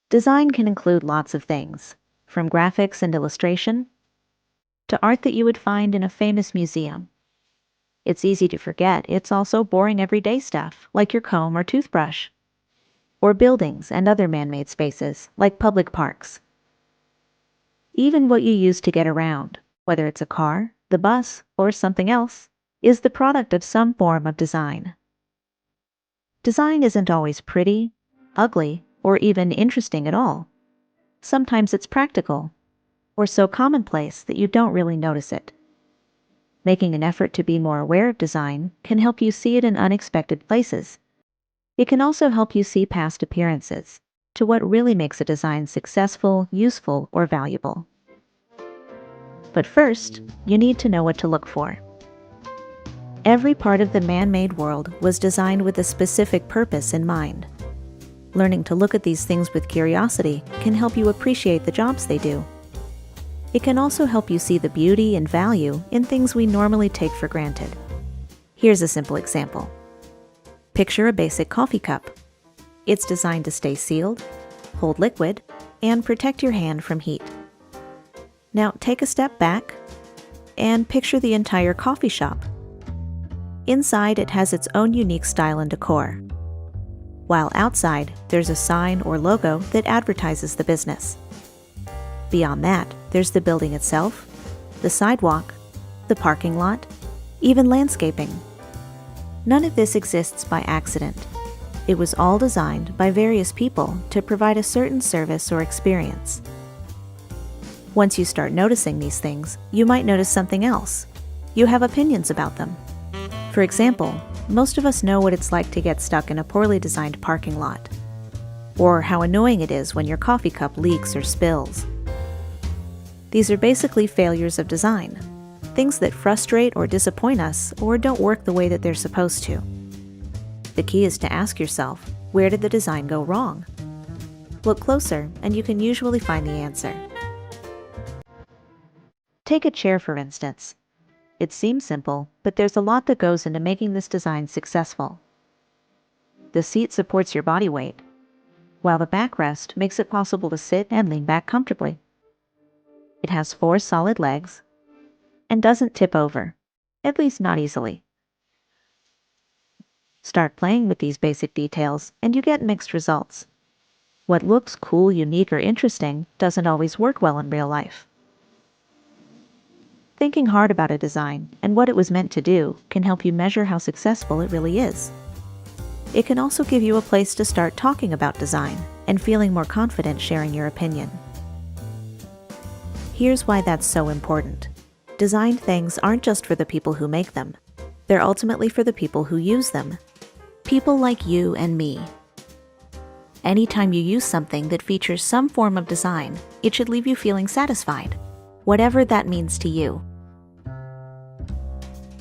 Design can include lots of things, from graphics and illustration to art that you would find in a famous museum. It's easy to forget it's also boring everyday stuff, like your comb or toothbrush, or buildings and other man-made spaces, like public parks. Even what you use to get around, whether it's a car, the bus, or something else, is the product of some form of design. Design isn't always pretty, ugly, or even interesting at all. Sometimes it's practical, or so commonplace that you don't really notice it. Making an effort to be more aware of design can help you see it in unexpected places. It can also help you see past appearances to what really makes a design successful, useful, or valuable. But first, you need to know what to look for. Every part of the man-made world was designed with a specific purpose in mind. Learning to look at these things with curiosity can help you appreciate the jobs they do. It can also help you see the beauty and value in things we normally take for granted. Here's a simple example. Picture a basic coffee cup. It's designed to stay sealed, hold liquid, and protect your hand from heat. Now take a step back and picture the entire coffee shop. Inside, it has its own unique style and decor, while outside, there's a sign or logo that advertises the business. Beyond that, there's the building itself, the sidewalk, the parking lot, even landscaping. None of this exists by accident. It was all designed by various people to provide a certain service or experience. Once you start noticing these things, you might notice something else. You have opinions about them. For example, most of us know what it's like to get stuck in a poorly designed parking lot, or how annoying it is when your coffee cup leaks or spills. These are basically failures of design, things that frustrate or disappoint us or don't work the way that they're supposed to. The key is to ask yourself, where did the design go wrong? Look closer and you can usually find the answer. Take a chair, for instance. It seems simple, but there's a lot that goes into making this design successful. The seat supports your body weight, while the backrest makes it possible to sit and lean back comfortably. It has 4 solid legs and doesn't tip over, at least not easily. Start playing with these basic details and you get mixed results. What looks cool, unique, or interesting doesn't always work well in real life. Thinking hard about a design and what it was meant to do can help you measure how successful it really is. It can also give you a place to start talking about design and feeling more confident sharing your opinion. Here's why that's so important. Designed things aren't just for the people who make them. They're ultimately for the people who use them. People like you and me. Anytime you use something that features some form of design, it should leave you feeling satisfied, whatever that means to you.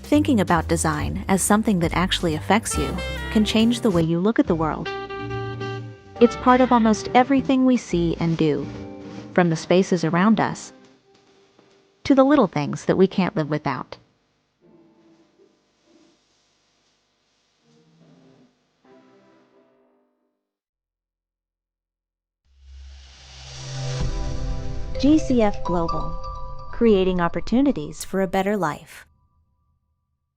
Thinking about design as something that actually affects you can change the way you look at the world. It's part of almost everything we see and do, from the spaces around us to the little things that we can't live without. GCF Global, creating opportunities for a better life.